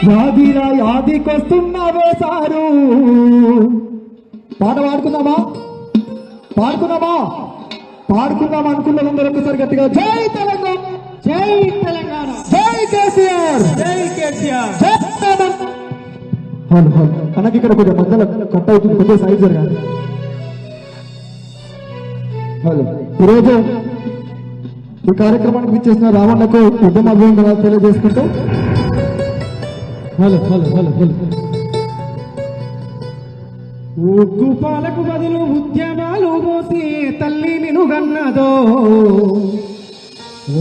యాదిరా యాదికొస్తున్నావే sir. పాట పాడుకుందామా అనుకున్న అందరూ ఒకసారి గట్టిగా జై తెలంగాణ, జై తెలంగాణ, జై కేసీఆర్, జై కేసీఆర్, జై అన్నకి ఇక్కడ కొంచెం మధ్యలో కట్ అవుతుంది, కొంచెం సైజ్ జరగాలి. ఈరోజు ఈ కార్యక్రమానికి ఇచ్చేసిన రావణకు ఉద్యమాభివందనాలు తెలియజేసుకుంటూ ఉగ్గు పాలకు బదులు ఉద్యమాలు మోసి తల్లి నిను గన్నదో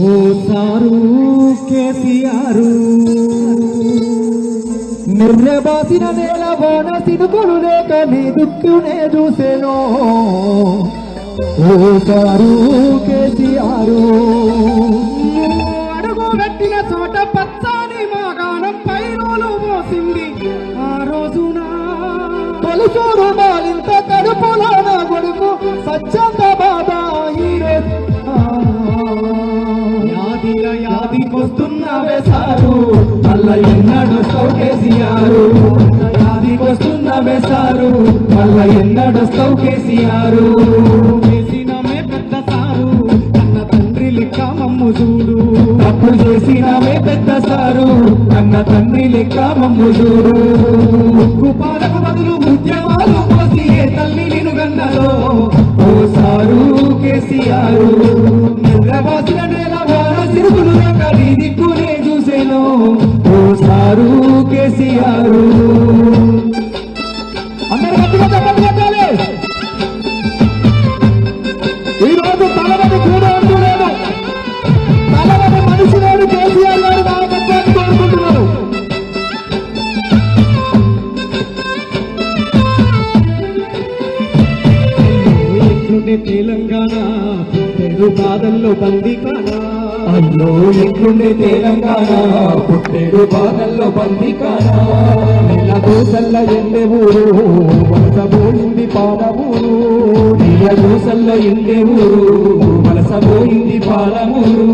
ఓ సారు కేసీఆర్. నిర్రబాసిన నేల బోన సినుకులు లేక నీ దుక్కునే చూసేనో ఓ సారు కేసీఆర్. అడుగు పెట్టిన చోట పచ్చని మాగాణం పైరోలు మోసింది ఆ రోజున. తొలిచూరు మాలింత కడుపులో నా కొడుకు సచ్చంద బాధ యాదికొస్తున్నావే సారు, మళ్ళా ఎన్నడొస్తావు కేసీఆర్. యాదికొస్తున్నావే సారు, మళ్ళా ఎన్నడొస్తావు కేసీఆర్. చేసినమే పెద్ద సారు, కన్న తండ్రి లెక్క మమ్ము చూడు. తప్పు చేసినమే పెద్ద సారు, కన్న తండ్రి లెక్క మమ్ము చూడు. ఉగ్గు పాలకు బదులు ఉద్యమాలు పోసి ఏ తల్లి నిను గన్నదో ఓ సారు కేసీఆర్. నిద్రపోసిన నేల వాన సిరుగులు లేక నీ దిక్కునే చూసేను ఓ సారు కేసీఆర్. అందరూ గట్టిగా చెప్పండి చెప్పాలి. ఈరోజు తలవని కూడా అంటూ లేదు, తలవని మనిషి లేడు కేసీఆర్ గారు నాయకత్వాన్ని కోరుకుంటున్నారు. ఎట్లుండే తెలంగాణ పుట్టెడు బాధల్లో బందీకానా. అయ్యో ఎట్లుండే తెలంగాణ పుట్టెడు బాధల్లో బందీకానా. నెల దోసల్ల ఎండే ఊరు వలస పోయింది పాలమూరు. నెల దోసల్ల ఎండే ఊరు వలస పోయింది పాలమూరు.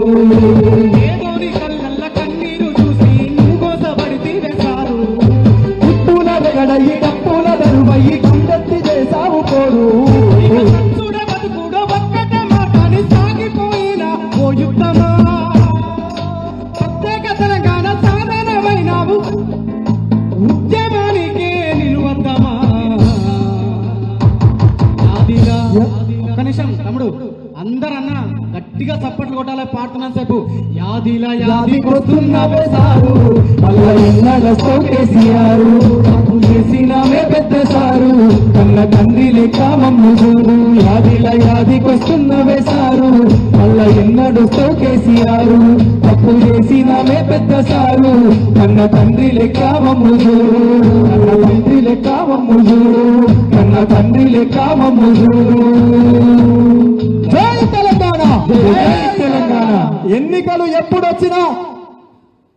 ఏదోని కళ్ళల్ల కన్నీరు చూసి నువ్వు కోసపడితే సారు. పుట్టుల వెగడయి డప్పుల దరువయి కుండెత్తి చేసావు కోరు. చూడ బతుకుడో ఒక్కటే మాటని సాగిపోయిన ఓ యుద్ధమా. ప్రత్యేక తెలంగాణ సాధనమైనావు, ఉద్యమానికే నిలువద్దమా. యాదిలా కనీసం తమ్ముడు అందరన్నా గట్టిగా చప్పట్లు కొట్టాలి పాడుతున్నా సేపు. యాదిలా యాదికొస్తున్నావే సారు, మళ్ళా ఎన్నడొస్తావు కేసీఆర్. తప్పు చేసినామే పెద్ద సారు, కన్న తండ్రి లెక్క మమ్ము చూడు. యాదిలా యాదికొస్తున్నావే సారు, మళ్ళా ఎన్నడొస్తావు కేసీఆర్. తప్పు చేసినామే పెద్ద సారు, కన్న తండ్రి లెక్క మమ్ము చూడు. కన్న తండ్రి లెక్క మమ్ము చూడు, కన్న తండ్రి లెక్క మమ్ము చూడు. జై తెలంగాణ, జై తెలంగాణ. ఎన్నికలు ఎప్పుడొచ్చినా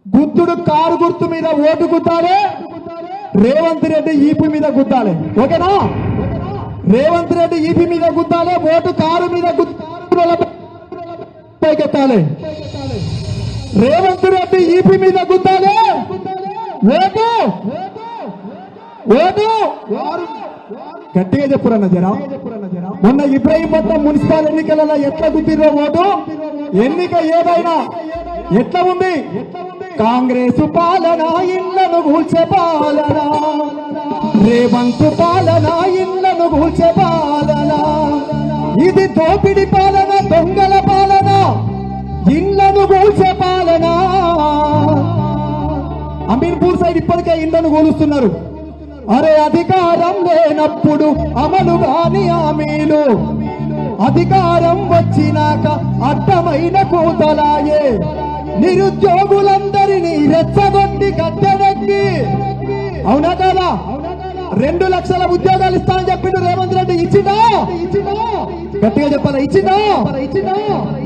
బుద్ధుడు కారు గుర్తు మీద ఓటు గుద్దాలి, రేవంత్ రెడ్డి ఈపీ మీద గుద్దాలి. ఓకేనా? రేవంత్ రెడ్డి ఈపీ మీద గుద్దాలి, ఓటు కారు మీద పైకెత్తాలి. రేవంత్ రెడ్డి ఈపీ మీద గుద్దాలి, ఓటు గట్టిగా చెప్పురన్న జరా. మొన్న ఇబ్రాహీంపట్నం మున్సిపల్ ఎన్నికలలో ఎట్లా గుద్దిరో ఓటు. ఎన్నిక ఏదైనా ఎట్లా ఉంది? కాంగ్రెస్ పాలన ఇళ్లను కూల్చే పాలన, రేవంత్ పాలన ఇళ్లను కూల్చే పాలన. ఇది దోపిడి పాలన, దొంగల పాలన, ఇళ్లను కూల్చే పాలన. అమీర్పూర్ సైడ్ ఇప్పటికే ఇళ్లను కూలుస్తున్నారు. అరే అధికారం లేనప్పుడు అమలు కాని హామీలు, అధికారం వచ్చినాక అడ్డమైన కూతలాయే. నిరుద్యోగులందరినీ రెచ్చగొట్టి గద్దెనెక్కి, అవునా కదా? 2 లక్షల ఉద్యోగాలు ఇస్తానని చెప్పిండు రేవంత్ రెడ్డి. ఇచ్చినా? గట్టిగా చెప్పాలా? ఇచ్చినా?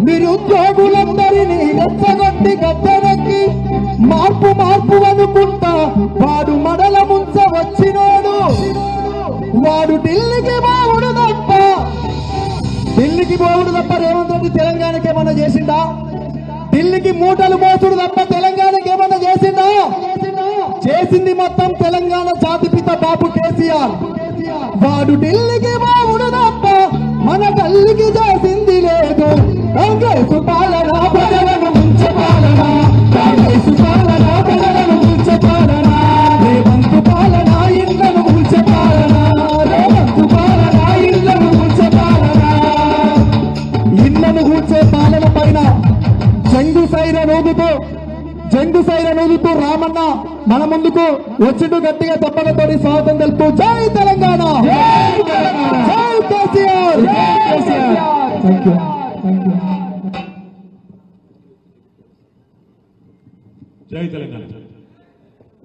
నిరుద్యోగులందరినీ రెచ్చగొట్టి గద్దెనెక్కి మార్పు అనుకుంటా వాడు మడల ముంచ వచ్చినోడు, వాడు ఢిల్లీకి బావుడు తప్ప ఢిల్లీకి పోవుడు తప్ప రేవంత్ రెడ్డి తెలంగాణకి ఏమన్నా చేసిండా? ఢిల్లీకి మూటలు మోసుడు తప్ప తెలంగాణకి ఏమన్నా చేసిండా? చేసింది మొత్తం తెలంగాణ జాతిపిత బాబు కేసీఆర్. వాడు ఢిల్లీకి పోవుడు తప్ప మన తల్లికి చేసింది లేదు. కాంగ్రెస్ పాలన ప్రజలను ముంచే పాలన, కాంగ్రెస్ పాలన ప్రజలను ముంచే పాలన, రేవంత్ పాలన ఇళ్లను ముంచే పాలన, రేవంత్ పాలన ఇళ్లను ముంచే పాలన. ఇళ్లను కూర్చే పాలన పైన జంగు సైరన్ ఊదుతూ రామన్న మన ముందుకు వచ్చిండు. గట్టిగా తప్పలతోటి స్వాగతం తెలుపుతూ జై తెలంగాణ, జై కేసీఆర్. జై తెలంగాణ.